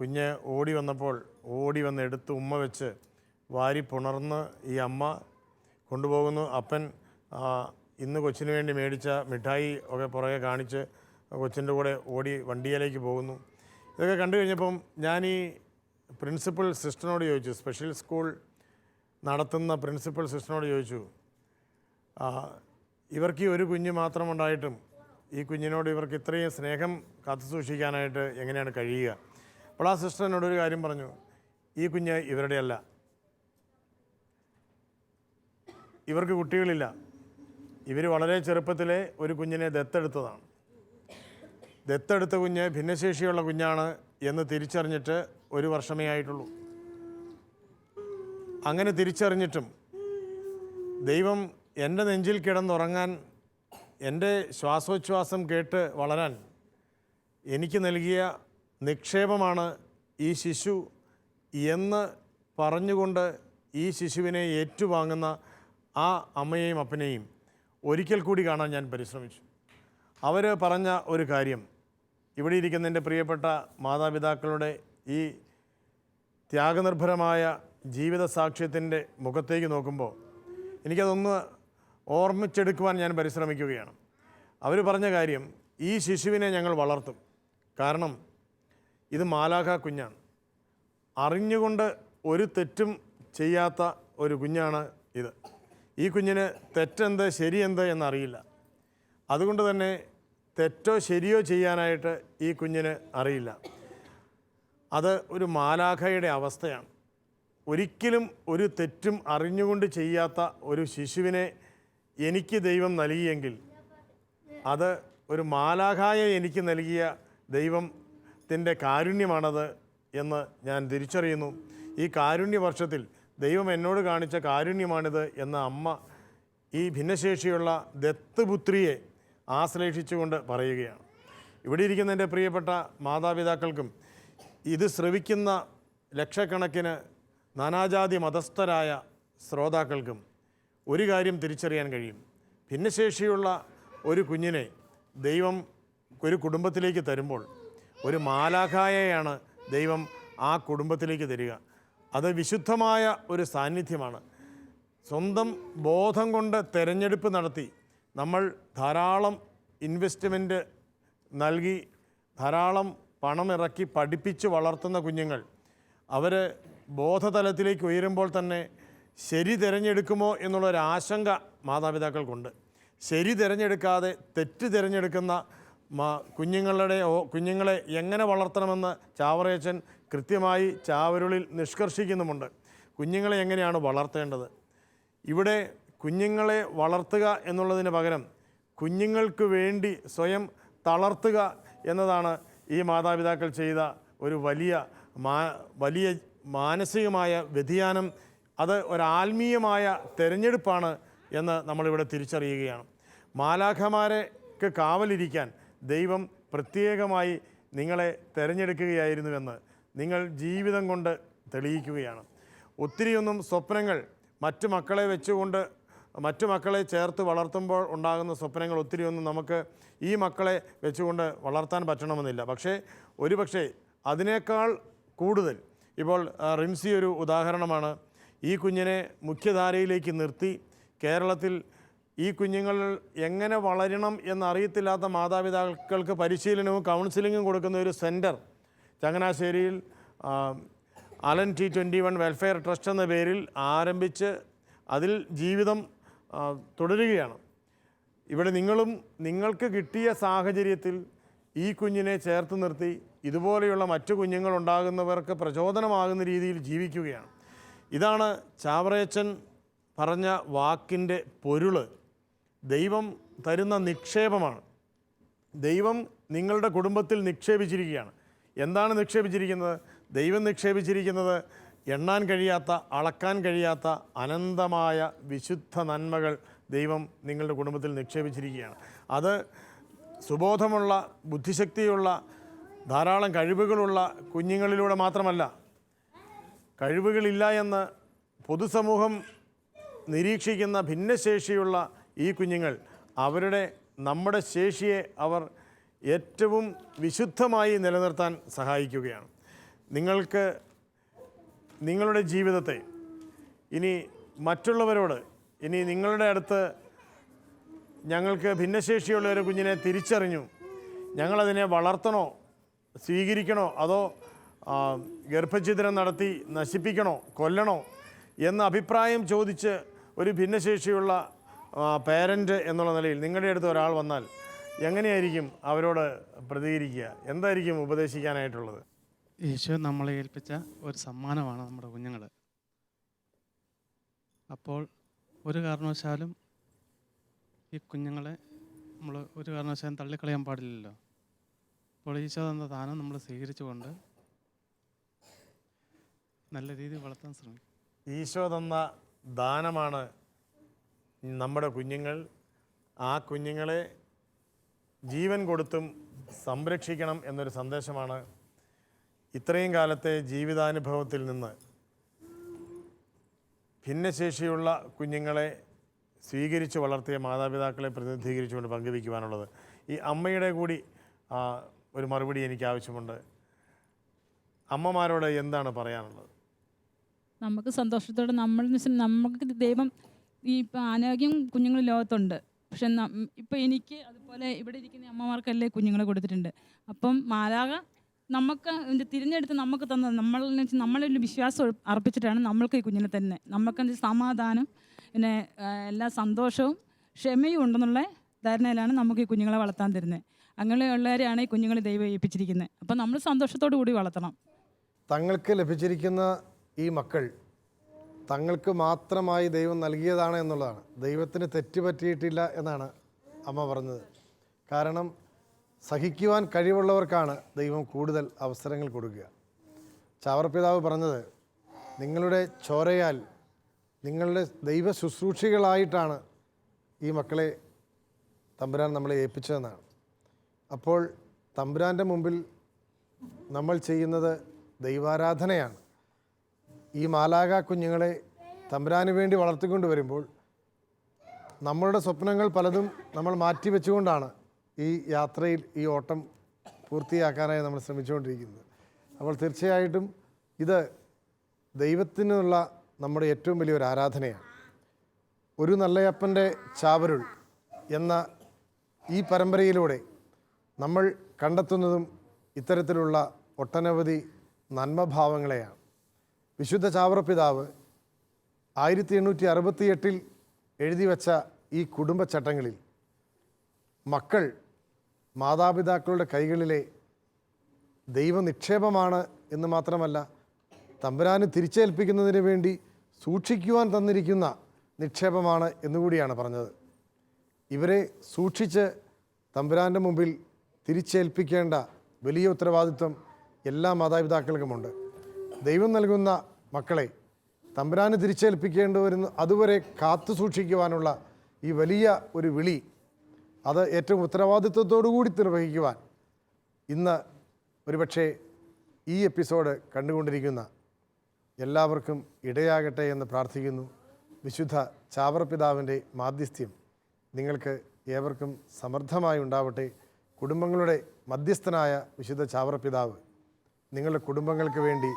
കുഞ്ഞ് ഓടി വന്നപ്പോൾ ഓടി വന്ന് എടുത്ത് ഉമ്മ വെച്ച് വാരി പുണർന്ന് ഈ അമ്മ കൊണ്ടുപോകുന്നു. അപ്പൻ ഇന്ന് കൊച്ചിന് വേണ്ടി മേടിച്ച മിഠായി ഒക്കെ പുറകെ കാണിച്ച് കൊച്ചിൻ്റെ കൂടെ ഓടി വണ്ടിയിലേക്ക് പോകുന്നു. ഇതൊക്കെ കണ്ടു കഴിഞ്ഞപ്പം ഞാൻ ഈ പ്രിൻസിപ്പൽ സിസ്റ്ററിനോട് ചോദിച്ചു, സ്പെഷ്യൽ സ്കൂൾ നടത്തുന്ന പ്രിൻസിപ്പൽ സിസ്റ്ററിനോട് ചോദിച്ചു, ഇവർക്ക് ഈ ഒരു കുഞ്ഞ് മാത്രമുണ്ടായിട്ടും ഈ കുഞ്ഞിനോട് ഇവർക്ക് ഇത്രയും സ്നേഹം കാത്തു സൂക്ഷിക്കാനായിട്ട് എങ്ങനെയാണ് കഴിയുക? അപ്പോൾ ആ സിസ്റ്റർ എന്നോടൊരു കാര്യം പറഞ്ഞു, ഈ കുഞ്ഞ് ഇവരുടെ അല്ല, ഇവർക്ക് കുട്ടികളില്ല, ഇവർ വളരെ ചെറുപ്പത്തിലെ ഒരു കുഞ്ഞിനെ ദത്തെടുത്തതാണ്. ദത്തെടുത്ത കുഞ്ഞ് ഭിന്നശേഷിയുള്ള കുഞ്ഞാണ് എന്ന് തിരിച്ചറിഞ്ഞിട്ട് 1 വർഷമേ ആയിട്ടുള്ളൂ. അങ്ങനെ തിരിച്ചറിഞ്ഞിട്ടും ദൈവം എൻ്റെ നെഞ്ചിൽ കിടന്നുറങ്ങാൻ, എൻ്റെ ശ്വാസോച്ഛ്വാസം കേട്ട് വളരാൻ എനിക്ക് നൽകിയ നിക്ഷേപമാണ് ഈ ശിശു എന്ന് പറഞ്ഞുകൊണ്ട് ഈ ശിശുവിനെ ഏറ്റുവാങ്ങുന്ന ആ അമ്മയെയും അപ്പനെയും ഒരിക്കൽ കൂടി കാണാൻ ഞാൻ പരിശ്രമിച്ചു. അവർ പറഞ്ഞ ഒരു കാര്യം, ഇവിടെ ഇരിക്കുന്ന എൻ്റെ പ്രിയപ്പെട്ട മാതാപിതാക്കളുടെ ഈ ത്യാഗനിർഭരമായ ജീവിത സാക്ഷ്യത്തിൻ്റെ മുഖത്തേക്ക് നോക്കുമ്പോൾ എനിക്കതൊന്ന് ഓർമ്മിച്ചെടുക്കുവാൻ ഞാൻ പരിശ്രമിക്കുകയാണ്. അവർ പറഞ്ഞ കാര്യം, ഈ ശിശുവിനെ ഞങ്ങൾ വളർത്തും, കാരണം ഇത് മാലാഖ കുഞ്ഞാണ്, അറിഞ്ഞുകൊണ്ട് ഒരു തെറ്റും ചെയ്യാത്ത ഒരു കുഞ്ഞാണ് ഇത്. ഈ കുഞ്ഞിന് തെറ്റെന്ത് ശരിയെന്ത് എന്നറിയില്ല. അതുകൊണ്ട് തന്നെ തെറ്റോ ശരിയോ ചെയ്യാനായിട്ട് ഈ കുഞ്ഞിന് അറിയില്ല. അത് ഒരു മാലാഖയുടെ അവസ്ഥയാണ്. ഒരിക്കലും ഒരു തെറ്റും അറിഞ്ഞുകൊണ്ട് ചെയ്യാത്ത ഒരു ശിശുവിനെ എനിക്ക് ദൈവം നൽകിയെങ്കിൽ അത് ഒരു മാലാഖയെ എനിക്ക് നൽകിയ ദൈവത്തിൻ്റെ കാരുണ്യമാണത് എന്ന് ഞാൻ തിരിച്ചറിയുന്നു. ഈ കാരുണ്യ വർഷത്തിൽ ദൈവം എന്നോട് കാണിച്ച കാരുണ്യമാണിത് എന്ന അമ്മ ഈ ഭിന്നശേഷിയുള്ള ദത്തുപുത്രിയെ ആശ്ലേഷിച്ചുകൊണ്ട് പറയുകയാണ്. ഇവിടെ ഇരിക്കുന്ന എൻ്റെ പ്രിയപ്പെട്ട മാതാപിതാക്കൾക്കും ഇത് ശ്രവിക്കുന്ന ലക്ഷക്കണക്കിന് നാനാജാതി മതസ്ഥരായ ശ്രോതാക്കൾക്കും ഒരു കാര്യം തിരിച്ചറിയാൻ കഴിയും. ഭിന്നശേഷിയുള്ള ഒരു കുഞ്ഞിനെ ദൈവം ഒരു കുടുംബത്തിലേക്ക് തരുമ്പോൾ ഒരു മാലാഖായെയാണ് ദൈവം ആ കുടുംബത്തിലേക്ക് തരിക. അത് വിശുദ്ധമായ ഒരു സാന്നിധ്യമാണ്. സ്വന്തം ബോധം കൊണ്ട് തെരഞ്ഞെടുപ്പ് നടത്തി നമ്മൾ ധാരാളം ഇൻവെസ്റ്റ്മെൻറ്റ് നൽകി ധാരാളം പണമിറക്കി പഠിപ്പിച്ച് വളർത്തുന്ന കുഞ്ഞുങ്ങൾ അവർ ബോധതലത്തിലേക്ക് ഉയരുമ്പോൾ തന്നെ ശരി തിരഞ്ഞെടുക്കുമോ എന്നുള്ളൊരാശങ്ക മാതാപിതാക്കൾക്കുണ്ട്. ശരി തിരഞ്ഞെടുക്കാതെ തെറ്റ് തിരഞ്ഞെടുക്കുന്ന കുഞ്ഞുങ്ങളെ എങ്ങനെ വളർത്തണമെന്ന് ചാവറയച്ചൻ കൃത്യമായി ചാവരുളിൽ നിഷ്കർഷിക്കുന്നുമുണ്ട്. കുഞ്ഞുങ്ങളെ എങ്ങനെയാണ് വളർത്തേണ്ടത്? ഇവിടെ കുഞ്ഞുങ്ങളെ വളർത്തുക എന്നുള്ളതിന് പകരം കുഞ്ഞുങ്ങൾക്ക് വേണ്ടി സ്വയം തളർത്തുക എന്നതാണ് ഈ മാതാപിതാക്കൾ ചെയ്ത ഒരു വലിയ മാനസികമായ വ്യതിയാനം. അത് ഒരാത്മീയമായ തിരഞ്ഞെടുപ്പാണ് എന്ന് നമ്മളിവിടെ തിരിച്ചറിയുകയാണ്. മാലാഖമാർക്ക് കാവലിരിക്കാൻ ദൈവം പ്രത്യേകമായി നിങ്ങളെ തിരഞ്ഞെടുക്കുകയായിരുന്നുവെന്ന് നിങ്ങൾ ജീവിതം കൊണ്ട് തെളിയിക്കുകയാണ്. ഒത്തിരിയൊന്നും സ്വപ്നങ്ങൾ മറ്റു മക്കളെ വെച്ചുകൊണ്ട് മറ്റു മക്കളെ ചേർത്ത് വളർത്തുമ്പോൾ ഉണ്ടാകുന്ന സ്വപ്നങ്ങൾ ഒത്തിരിയൊന്നും നമുക്ക് ഈ മക്കളെ വെച്ചുകൊണ്ട് വളർത്താൻ പറ്റണമെന്നില്ല. പക്ഷേ അതിനേക്കാൾ കൂടുതൽ ഇപ്പോൾ റിൻസി ഒരു ഉദാഹരണമാണ്. ഈ കുഞ്ഞിനെ മുഖ്യധാരയിലേക്ക് നിർത്തി കേരളത്തിൽ ഈ കുഞ്ഞുങ്ങൾ എങ്ങനെ വളരണം എന്നറിയത്തില്ലാത്ത മാതാപിതാക്കൾക്ക് പരിശീലനവും കൗൺസിലിങ്ങും കൊടുക്കുന്ന ഒരു സെൻറ്റർ ചങ്ങനാശ്ശേരിയിൽ അലൻ T21 വെൽഫെയർ ട്രസ്റ്റ് എന്ന പേരിൽ ആരംഭിച്ച് അതിൽ ജീവിതം തുടരുകയാണ്. ഇവിടെ നിങ്ങൾക്ക് കിട്ടിയ സാഹചര്യത്തിൽ ഈ കുഞ്ഞിനെ ചേർത്ത് നിർത്തി ഇതുപോലെയുള്ള മറ്റു കുഞ്ഞുങ്ങളുണ്ടാകുന്നവർക്ക് പ്രചോദനമാകുന്ന രീതിയിൽ ജീവിക്കുകയാണ്. ഇതാണ് ചാവറയച്ചൻ പറഞ്ഞ വാക്കിൻ്റെ പൊരുള്. ദൈവം തരുന്ന നിക്ഷേപമാണ്. ദൈവം നിങ്ങളുടെ കുടുംബത്തിൽ നിക്ഷേപിച്ചിരിക്കുകയാണ്. എന്താണ് നിക്ഷേപിച്ചിരിക്കുന്നത്? ദൈവം നിക്ഷേപിച്ചിരിക്കുന്നത് എണ്ണാൻ കഴിയാത്ത, അളക്കാൻ കഴിയാത്ത അനന്തമായ വിശുദ്ധ നന്മകൾ ദൈവം നിങ്ങളുടെ കുടുംബത്തിൽ നിക്ഷേപിച്ചിരിക്കുകയാണ്. അത് സുബോധമുള്ള, ബുദ്ധിശക്തിയുള്ള, ധാരാളം കഴിവുകളുള്ള കുഞ്ഞുങ്ങളിലൂടെ മാത്രമല്ല, കഴിവുകളില്ല എന്ന് പൊതുസമൂഹം നിരീക്ഷിക്കുന്ന ഭിന്നശേഷിയുള്ള ഈ കുഞ്ഞുങ്ങൾ നമ്മുടെ ശേഷിയെ അവർ ഏറ്റവും വിശുദ്ധമായി നിലനിർത്താൻ സഹായിക്കുകയാണ്. നിങ്ങൾക്ക് നിങ്ങളുടെ ജീവിതത്തെ ഇനി മറ്റുള്ളവരോട്, ഇനി നിങ്ങളുടെ അടുത്ത് ഞങ്ങൾക്ക് ഭിന്നശേഷിയുള്ള ഒരു കുഞ്ഞിനെ തിരിച്ചറിഞ്ഞു, ഞങ്ങളതിനെ വളർത്തണോ, സ്വീകരിക്കണോ, അതോ ഗർഭഛിദ്രം നടത്തി നശിപ്പിക്കണോ, കൊല്ലണോ എന്ന അഭിപ്രായം ചോദിച്ച് ഒരു ഭിന്നശേഷിയുള്ള പേരൻ്റ് എന്നുള്ള നിലയിൽ നിങ്ങളുടെ അടുത്ത് ഒരാൾ വന്നാൽ എങ്ങനെയായിരിക്കും അവരോട് പ്രതികരിക്കുക? എന്തായിരിക്കും ഉപദേശിക്കാനായിട്ടുള്ളത്? ഈശോ നമ്മളെ ഏൽപ്പിച്ച ഒരു സമ്മാനമാണ് നമ്മുടെ കുഞ്ഞുങ്ങൾ. അപ്പോൾ ഒരു കാരണവശാലും ഈ കുഞ്ഞുങ്ങളെ നമ്മൾ ഒരു കാരണവശാലും തള്ളിക്കളയാൻ പാടില്ലല്ലോ. അപ്പോൾ ഈശോ തന്ന ദാനം നമ്മൾ സ്വീകരിച്ചുകൊണ്ട് നല്ല രീതിയിൽ വളർത്താൻ ശ്രമിക്കും. ഈശോ തന്ന ദാനമാണ് നമ്മുടെ കുഞ്ഞുങ്ങൾ. ആ കുഞ്ഞുങ്ങളെ ജീവൻ കൊടുത്തും സംരക്ഷിക്കണം എന്നൊരു സന്ദേശമാണ് ഇത്രയും കാലത്തെ ജീവിതാനുഭവത്തിൽ നിന്ന് ഭിന്നശേഷിയുള്ള കുഞ്ഞുങ്ങളെ സ്വീകരിച്ച് വളർത്തിയ മാതാപിതാക്കളെ പ്രതിനിധീകരിച്ചുകൊണ്ട് പങ്കുവയ്ക്കുവാനുള്ളത്. ഈ അമ്മയുടെ കൂടി ഒരു മറുപടി എനിക്ക് ആവശ്യമുണ്ട്. അമ്മമാരോട് എന്താണ് പറയാനുള്ളത്? നമുക്ക് സന്തോഷത്തോടെ നമുക്ക് ദൈവം ഈ ഇപ്പം അനാരോഗ്യം കുഞ്ഞുങ്ങൾ ലോകത്തുണ്ട്. പക്ഷെ ഇപ്പം എനിക്ക് അതുപോലെ ഇവിടെ ഇരിക്കുന്ന അമ്മമാർക്കല്ലേ കുഞ്ഞുങ്ങളെ കൊടുത്തിട്ടുണ്ട്. അപ്പം മാലാഖ നമുക്ക് തിരഞ്ഞെടുത്ത് നമുക്ക് തന്നത് നമ്മളൊരു വിശ്വാസം അർപ്പിച്ചിട്ടാണ് നമ്മൾക്ക് ഈ കുഞ്ഞിനെ തന്നെ നമുക്ക് സമാധാനം, പിന്നെ എല്ലാ സന്തോഷവും ക്ഷമയും ഉണ്ടെന്നുള്ള ധാരണയിലാണ് നമുക്ക് ഈ കുഞ്ഞുങ്ങളെ വളർത്താൻ തരുന്നത്. അങ്ങനെയുള്ളവരെയാണ് ഈ കുഞ്ഞുങ്ങളെ ദൈവം ഏൽപ്പിച്ചിരിക്കുന്നത്. അപ്പം നമ്മൾ സന്തോഷത്തോടു കൂടി വളർത്തണം. തങ്ങൾക്ക് ലഭിച്ചിരിക്കുന്ന ഈ മക്കൾ തങ്ങൾക്ക് മാത്രമായി ദൈവം നൽകിയതാണ് എന്നുള്ളതാണ്. ദൈവത്തിന് തെറ്റുപറ്റിയിട്ടില്ല എന്നാണ് അമ്മ പറഞ്ഞത്. കാരണം സഹിക്കുവാൻ കഴിവുള്ളവർക്കാണ് ദൈവം കൂടുതൽ അവസരങ്ങൾ കൊടുക്കുക. ചാവറപ്പിതാവ് പറഞ്ഞത്, നിങ്ങളുടെ ചോരയാൽ നിങ്ങളുടെ ദൈവ ശുശ്രൂഷികളായിട്ടാണ് ഈ മക്കളെ തമ്പുരാൻ നമ്മളെ ഏൽപ്പിച്ചതെന്നാണ്. അപ്പോൾ തമ്പുരാൻ്റെ മുമ്പിൽ നമ്മൾ ചെയ്യുന്നത് ദൈവാരാധനയാണ്. ഈ മാലാഖ കുഞ്ഞുങ്ങളെ തമ്പുരാന് വേണ്ടി വളർത്തിക്കൊണ്ട് വരുമ്പോൾ നമ്മളുടെ സ്വപ്നങ്ങൾ പലതും നമ്മൾ മാറ്റിവെച്ചുകൊണ്ടാണ് ഈ യാത്രയിൽ ഈ ഓട്ടം പൂർത്തിയാക്കാനായി നമ്മൾ ശ്രമിച്ചുകൊണ്ടിരിക്കുന്നത്. അപ്പോൾ തീർച്ചയായിട്ടും ഇത് ദൈവത്തിനുള്ള നമ്മുടെ ഏറ്റവും വലിയൊരു ആരാധനയാണ്. ഒരു നല്ലയപ്പൻ്റെ ചാവരുൾ എന്ന ഈ പരമ്പരയിലൂടെ നമ്മൾ കണ്ടെത്തുന്നതും ഇത്തരത്തിലുള്ള ഒട്ടനവധി നന്മഭാവങ്ങളെയാണ്. വിശുദ്ധ ചാവറപ്പിതാവ് 1868 എഴുതി വച്ച ഈ കുടുംബച്ചട്ടങ്ങളിൽ മക്കൾ മാതാപിതാക്കളുടെ കൈകളിലെ ദൈവനിക്ഷേപമാണ് എന്ന് മാത്രമല്ല, തമ്പുരാന് തിരിച്ചേൽപ്പിക്കുന്നതിന് വേണ്ടി സൂക്ഷിക്കുവാൻ തന്നിരിക്കുന്ന നിക്ഷേപമാണ് എന്നുകൂടിയാണ് പറഞ്ഞത്. ഇവരെ സൂക്ഷിച്ച് തമ്പുരാൻ്റെ മുമ്പിൽ തിരിച്ചേൽപ്പിക്കേണ്ട വലിയ ഉത്തരവാദിത്വം എല്ലാ മാതാപിതാക്കൾക്കുമുണ്ട്. ദൈവം നൽകുന്ന മക്കളെ തമ്പുരാന് തിരിച്ചേൽപ്പിക്കേണ്ടി വരുന്ന അതുവരെ കാത്തു സൂക്ഷിക്കുവാനുള്ള ഈ വലിയ ഒരു വിളി, അത് ഏറ്റവും ഉത്തരവാദിത്വത്തോടു കൂടി നിർവഹിക്കുവാൻ ഇന്ന് ഒരുപക്ഷെ ഈ എപ്പിസോഡ് കണ്ടുകൊണ്ടിരിക്കുന്ന എല്ലാവർക്കും ഇടയാകട്ടെ എന്ന് പ്രാർത്ഥിക്കുന്നു. വിശുദ്ധ ചാവറപ്പിതാവിൻ്റെ മാധ്യസ്ഥ്യം നിങ്ങൾക്ക് ഏവർക്കും സമൃദ്ധമായി ഉണ്ടാവട്ടെ. കുടുംബങ്ങളുടെ മധ്യസ്ഥനായ വിശുദ്ധ ചാവറപ്പിതാവ് നിങ്ങളുടെ കുടുംബങ്ങൾക്ക് വേണ്ടി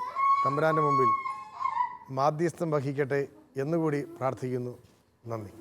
തമ്പുരാൻ്റെ മുമ്പിൽ മാധ്യസ്ഥം വഹിക്കട്ടെ എന്നുകൂടി പ്രാർത്ഥിക്കുന്നു. നന്ദി.